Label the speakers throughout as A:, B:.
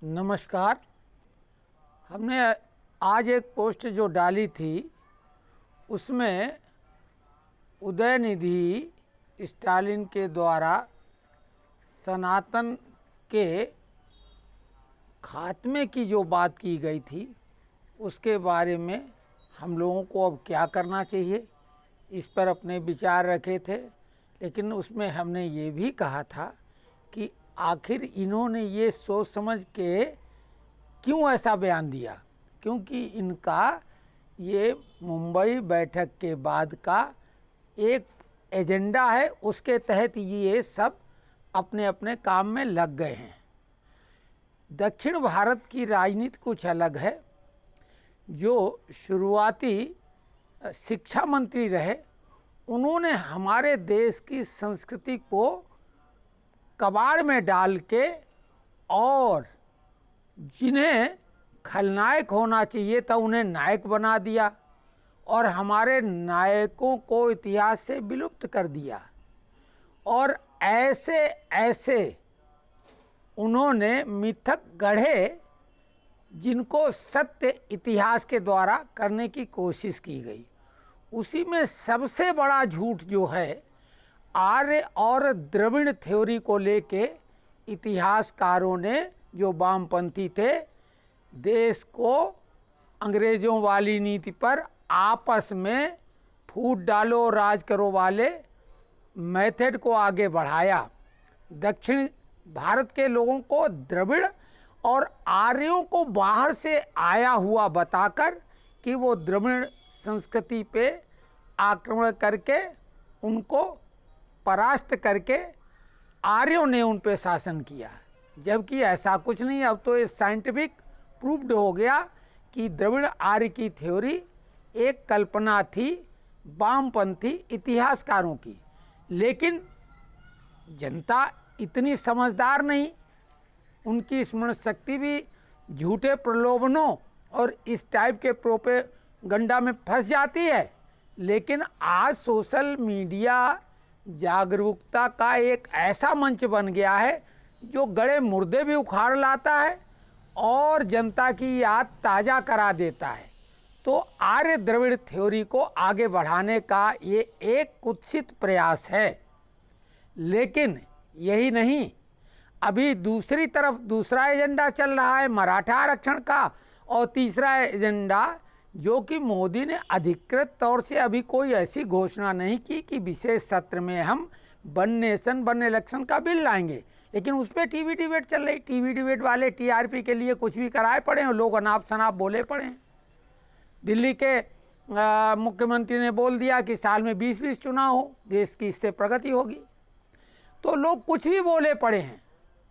A: नमस्कार। हमने आज एक पोस्ट जो डाली थी उसमें उदयनिधि स्टालिन के द्वारा सनातन के खात्मे की जो बात की गई थी उसके बारे में हम लोगों को अब क्या करना चाहिए, इस पर अपने विचार रखे थे। लेकिन उसमें हमने ये भी कहा था कि आखिर इन्होंने ये सोच समझ के क्यों ऐसा बयान दिया, क्योंकि इनका ये मुंबई बैठक के बाद का एक एजेंडा है, उसके तहत ये सब अपने अपने काम में लग गए हैं। दक्षिण भारत की राजनीति कुछ अलग है। जो शुरुआती शिक्षा मंत्री रहे उन्होंने हमारे देश की संस्कृति को कबाड़ में डाल के और जिन्हें खलनायक होना चाहिए था उन्हें नायक बना दिया और हमारे नायकों को इतिहास से विलुप्त कर दिया। और ऐसे ऐसे उन्होंने मिथक गढ़े जिनको सत्य इतिहास के द्वारा करने की कोशिश की गई। उसी में सबसे बड़ा झूठ जो है, आर्य और द्रविड़ थ्योरी को लेके इतिहासकारों ने, जो वामपंथी थे, देश को अंग्रेज़ों वाली नीति पर आपस में फूट डालो राज करो वाले मेथड को आगे बढ़ाया। दक्षिण भारत के लोगों को द्रविड़ और आर्यों को बाहर से आया हुआ बताकर कि वो द्रविड़ संस्कृति पे आक्रमण करके उनको परास्त करके आर्यों ने उन पे शासन किया, जबकि ऐसा कुछ नहीं। अब तो ये साइंटिफिक प्रूव्ड हो गया कि द्रविड़ आर्य की थ्योरी एक कल्पना थी वामपंथी इतिहासकारों की। लेकिन जनता इतनी समझदार नहीं, उनकी स्मरण शक्ति भी झूठे प्रलोभनों और इस टाइप के प्रोपेगंडा में फंस जाती है। लेकिन आज सोशल मीडिया जागरूकता का एक ऐसा मंच बन गया है जो गड़े मुर्दे भी उखाड़ लाता है और जनता की याद ताज़ा करा देता है। तो आर्य द्रविड़ थ्योरी को आगे बढ़ाने का ये एक कुत्सित प्रयास है। लेकिन यही नहीं, अभी दूसरी तरफ दूसरा एजेंडा चल रहा है मराठा आरक्षण का, और तीसरा एजेंडा जो कि मोदी ने अधिकृत तौर से अभी कोई ऐसी घोषणा नहीं की कि विशेष सत्र में हम वन नेशन वन इलेक्शन का बिल लाएंगे, लेकिन उस पर टीवी डिबेट चल रही। टीवी डिबेट वाले टीआरपी के लिए कुछ भी कराए पड़े हैं, लोग अनाप शनाप बोले पड़े हैं। दिल्ली के मुख्यमंत्री ने बोल दिया कि साल में 20-20 चुनाव हो, देश की इससे प्रगति होगी। तो लोग कुछ भी बोले पड़े हैं।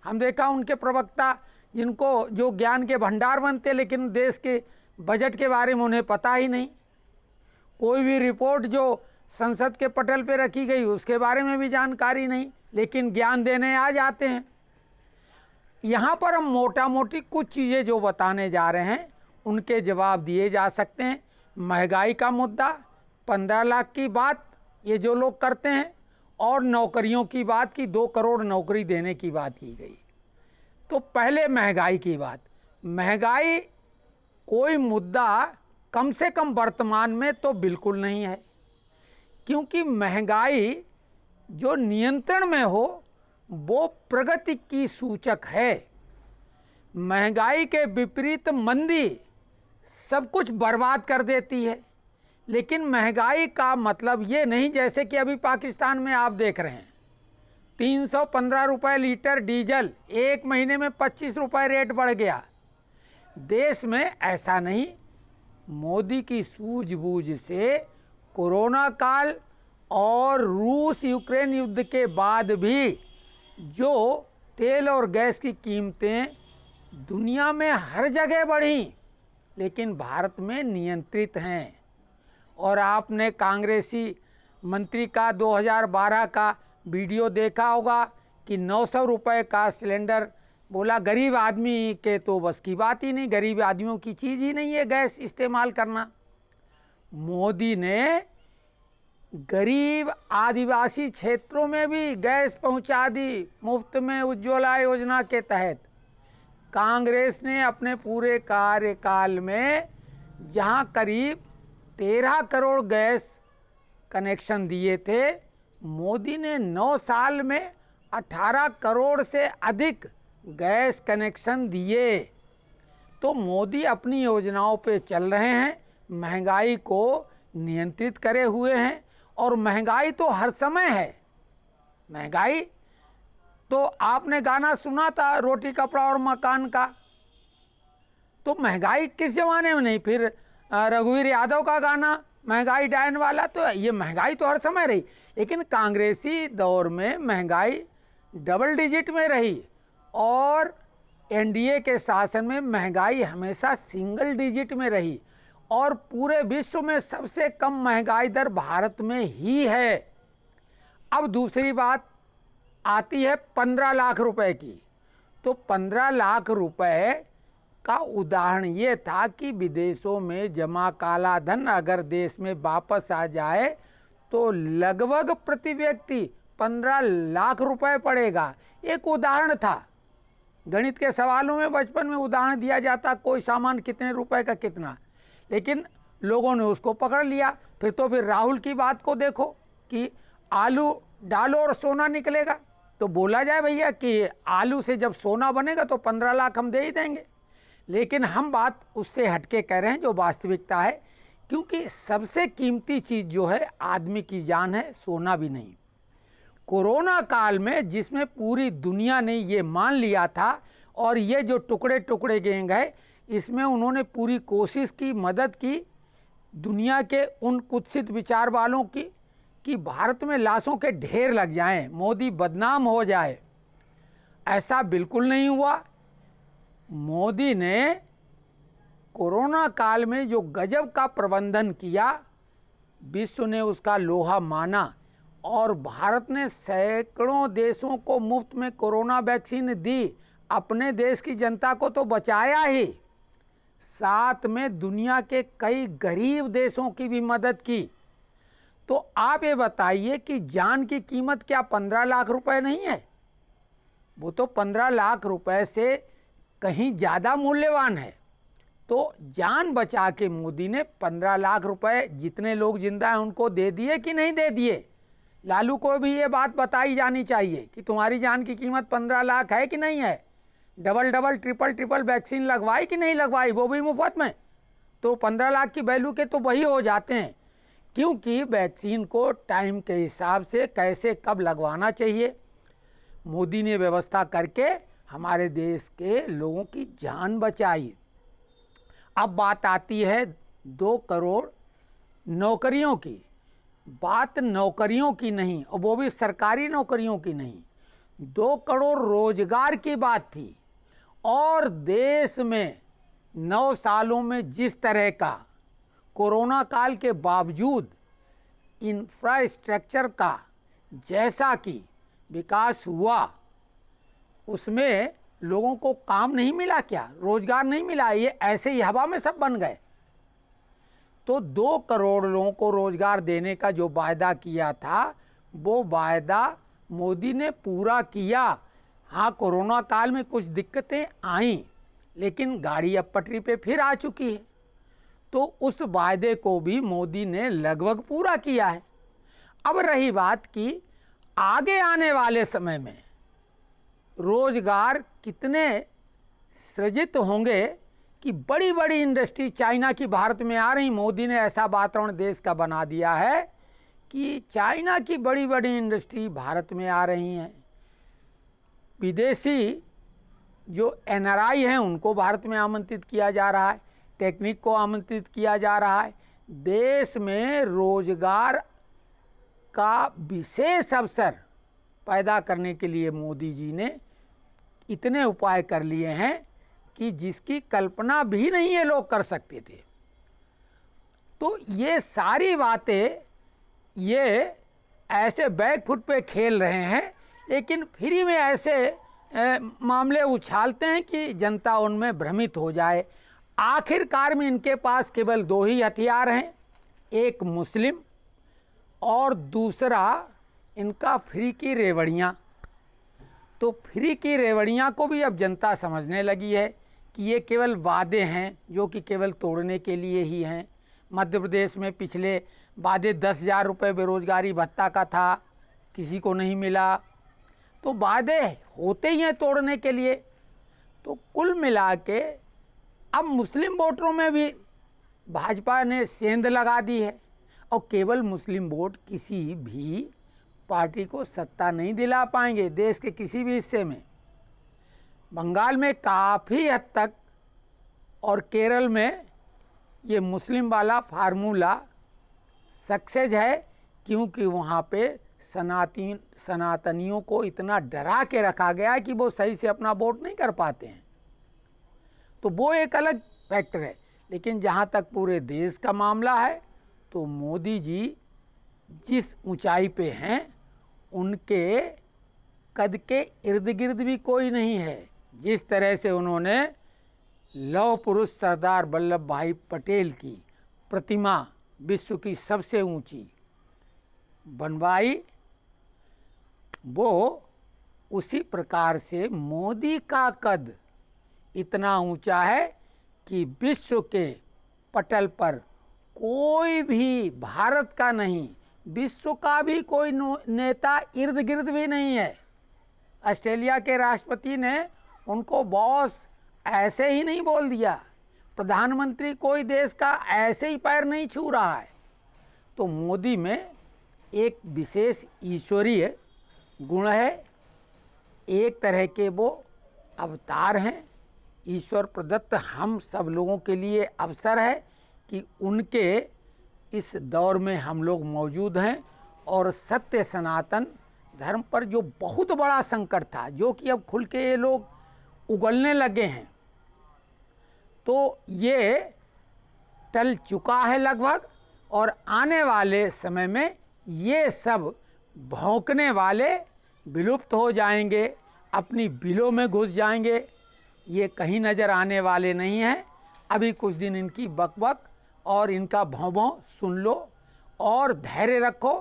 A: हम देखा उनके प्रवक्ता जिनको जो ज्ञान के भंडार बनते, लेकिन देश के बजट के बारे में उन्हें पता ही नहीं। कोई भी रिपोर्ट जो संसद के पटल पे रखी गई उसके बारे में भी जानकारी नहीं, लेकिन ज्ञान देने आ जाते हैं। यहाँ पर हम मोटा मोटी कुछ चीज़ें जो बताने जा रहे हैं उनके जवाब दिए जा सकते हैं। महंगाई का मुद्दा, 15 लाख की बात ये जो लोग करते हैं, और नौकरियों की बात की 2 करोड़ नौकरी देने की बात की गई। तो पहले महंगाई की बात। महंगाई कोई मुद्दा कम से कम वर्तमान में तो बिल्कुल नहीं है, क्योंकि महंगाई जो नियंत्रण में हो वो प्रगति की सूचक है। महंगाई के विपरीत मंदी सब कुछ बर्बाद कर देती है। लेकिन महंगाई का मतलब ये नहीं, जैसे कि अभी पाकिस्तान में आप देख रहे हैं 315 रुपये लीटर डीजल, एक महीने में 25 रुपये रेट बढ़ गया। देश में ऐसा नहीं। मोदी की सूझबूझ से कोरोना काल और रूस यूक्रेन युद्ध के बाद भी जो तेल और गैस की कीमतें दुनिया में हर जगह बढ़ी, लेकिन भारत में नियंत्रित हैं। और आपने कांग्रेसी मंत्री का 2012 का वीडियो देखा होगा कि 900 रुपये का सिलेंडर, बोला गरीब आदमी के तो बस की बात ही नहीं, गरीब आदमियों की चीज़ ही नहीं है गैस इस्तेमाल करना। मोदी ने गरीब आदिवासी क्षेत्रों में भी गैस पहुंचा दी मुफ्त में उज्ज्वला योजना के तहत। कांग्रेस ने अपने पूरे कार्यकाल में जहां करीब 13 करोड़ गैस कनेक्शन दिए थे, मोदी ने 9 साल में 18 करोड़ से अधिक गैस कनेक्शन दिए। तो मोदी अपनी योजनाओं पे चल रहे हैं, महंगाई को नियंत्रित करे हुए हैं। और महंगाई तो हर समय है। महंगाई तो आपने गाना सुना था रोटी कपड़ा और मकान का, तो महंगाई किस जमाने में नहीं। फिर रघुवीर यादव का गाना महंगाई डायन वाला, तो ये महंगाई तो हर समय रही। लेकिन कांग्रेसी दौर में महंगाई डबल डिजिट में रही और एनडीए के शासन में महंगाई हमेशा सिंगल डिजिट में रही। और पूरे विश्व में सबसे कम महंगाई दर भारत में ही है। अब दूसरी बात आती है 15 लाख रुपए की। तो 15 लाख रुपए का उदाहरण ये था कि विदेशों में जमा काला धन अगर देश में वापस आ जाए तो लगभग प्रति व्यक्ति 15 लाख रुपए पड़ेगा। एक उदाहरण था। गणित के सवालों में बचपन में उदाहरण दिया जाता, कोई सामान कितने रुपए का कितना, लेकिन लोगों ने उसको पकड़ लिया। फिर राहुल की बात को देखो कि आलू डालो और सोना निकलेगा। तो बोला जाए भैया कि आलू से जब सोना बनेगा तो 15 लाख हम दे ही देंगे। लेकिन हम बात उससे हटके कह रहे हैं जो वास्तविकता है, क्योंकि सबसे कीमती चीज़ जो है आदमी की जान है, सोना भी नहीं। कोरोना काल में जिसमें पूरी दुनिया ने ये मान लिया था और ये जो टुकड़े टुकड़े गैंग है, इसमें उन्होंने पूरी कोशिश की, मदद की दुनिया के उन कुत्सित विचार वालों की कि भारत में लाशों के ढेर लग जाएं, मोदी बदनाम हो जाए। ऐसा बिल्कुल नहीं हुआ। मोदी ने कोरोना काल में जो गजब का प्रबंधन किया, विश्व ने उसका लोहा माना और भारत ने सैकड़ों देशों को मुफ्त में कोरोना वैक्सीन दी। अपने देश की जनता को तो बचाया ही, साथ में दुनिया के कई गरीब देशों की भी मदद की। तो आप ये बताइए कि जान की कीमत क्या 15 लाख रुपए नहीं है? वो तो 15 लाख रुपए से कहीं ज़्यादा मूल्यवान है। तो जान बचा के मोदी ने 15 लाख रुपए जितने लोग जिंदा हैं उनको दे दिए कि नहीं दे दिए? लालू को भी ये बात बताई जानी चाहिए कि तुम्हारी जान की कीमत 15 लाख है कि नहीं है। Double double triple triple vaccine लगवाई कि नहीं लगवाई, वो भी मुफ्त में। तो 15 लाख की वैल्यू के तो वही हो जाते हैं, क्योंकि वैक्सीन को टाइम के हिसाब से कैसे कब लगवाना चाहिए मोदी ने व्यवस्था करके हमारे देश के लोगों की जान बचाई। अब बात आती है 2 करोड़ नौकरियों की। बात नौकरियों की नहीं, और वो भी सरकारी नौकरियों की नहीं, 2 करोड़ रोजगार की बात थी। और देश में 9 सालों में जिस तरह का कोरोना काल के बावजूद इंफ्रास्ट्रक्चर का जैसा कि विकास हुआ, उसमें लोगों को काम नहीं मिला क्या, रोजगार नहीं मिला? ये ऐसे ही हवा में सब बन गए। तो 2 करोड़ लोगों को रोजगार देने का जो वायदा किया था, वो वायदा मोदी ने पूरा किया। हाँ, कोरोना काल में कुछ दिक्कतें आईं, लेकिन गाड़ी अब पटरी पे फिर आ चुकी है। तो उस वायदे को भी मोदी ने लगभग पूरा किया है। अब रही बात कि आगे आने वाले समय में रोजगार कितने सृजित होंगे कि बड़ी बड़ी इंडस्ट्री चाइना की भारत में आ रही। मोदी ने ऐसा वातावरण देश का बना दिया है कि चाइना की बड़ी बड़ी इंडस्ट्री भारत में आ रही हैं। विदेशी जो एनआरआई हैं उनको भारत में आमंत्रित किया जा रहा है, टेक्निक को आमंत्रित किया जा रहा है। देश में रोजगार का विशेष अवसर पैदा करने के लिए मोदी जी ने इतने उपाय कर लिए हैं कि जिसकी कल्पना भी नहीं ये लोग कर सकते थे। तो ये सारी बातें ये ऐसे बैकफुट पे खेल रहे हैं, लेकिन फ्री में ऐसे मामले उछालते हैं कि जनता उनमें भ्रमित हो जाए। आखिरकार में इनके पास केवल 2 ही हथियार हैं, एक मुस्लिम और दूसरा इनका फ्री की रेवड़ियाँ। तो फ्री की रेवड़ियाँ को भी अब जनता समझने लगी है कि ये केवल वादे हैं जो कि केवल तोड़ने के लिए ही हैं। मध्य प्रदेश में पिछले वादे 10,000 रुपये बेरोजगारी भत्ता का था, किसी को नहीं मिला। तो वादे होते ही हैं तोड़ने के लिए। तो कुल मिला के अब मुस्लिम वोटरों में भी भाजपा ने सेंध लगा दी है, और केवल मुस्लिम वोट किसी भी पार्टी को सत्ता नहीं दिला पाएंगे देश के किसी भी हिस्से में। बंगाल में काफ़ी हद तक और केरल में ये मुस्लिम वाला फार्मूला सक्सेस है, क्योंकि वहाँ पे सनातनियों को इतना डरा के रखा गया है कि वो सही से अपना वोट नहीं कर पाते हैं। तो वो एक अलग फैक्टर है। लेकिन जहाँ तक पूरे देश का मामला है, तो मोदी जी जिस ऊंचाई पे हैं उनके कद के इर्द गिर्द भी कोई नहीं है। जिस तरह से उन्होंने लौह पुरुष सरदार वल्लभ भाई पटेल की प्रतिमा विश्व की सबसे ऊंची बनवाई, वो उसी प्रकार से मोदी का कद इतना ऊंचा है कि विश्व के पटल पर कोई भी, भारत का नहीं विश्व का भी कोई नेता इर्द गिर्द भी नहीं है। ऑस्ट्रेलिया के राष्ट्रपति ने उनको बॉस ऐसे ही नहीं बोल दिया, प्रधानमंत्री कोई देश का ऐसे ही पैर नहीं छू रहा है। तो मोदी में एक विशेष ईश्वरीय गुण है, एक तरह के वो अवतार हैं, ईश्वर प्रदत्त हम सब लोगों के लिए अवसर है कि उनके इस दौर में हम लोग मौजूद हैं। और सत्य सनातन धर्म पर जो बहुत बड़ा संकट था, जो कि अब खुल के ये लोग उगलने लगे हैं, तो ये टल चुका है लगभग। और आने वाले समय में ये सब भौंकने वाले विलुप्त हो जाएंगे, अपनी बिलों में घुस जाएंगे, ये कहीं नज़र आने वाले नहीं हैं। अभी कुछ दिन इनकी बकबक और इनका भौं भौं सुन लो और धैर्य रखो।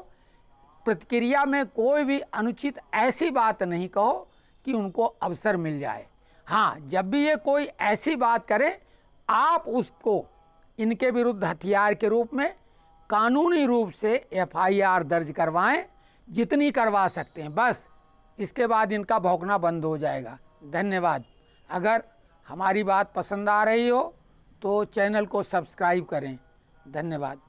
A: प्रतिक्रिया में कोई भी अनुचित ऐसी बात नहीं कहो कि उनको अवसर मिल जाए। हाँ, जब भी ये कोई ऐसी बात करे, आप उसको इनके विरुद्ध हथियार के रूप में कानूनी रूप से FIR दर्ज करवाएं, जितनी करवा सकते हैं बस। इसके बाद इनका भौंकना बंद हो जाएगा। धन्यवाद। अगर हमारी बात पसंद आ रही हो तो चैनल को सब्सक्राइब करें। धन्यवाद।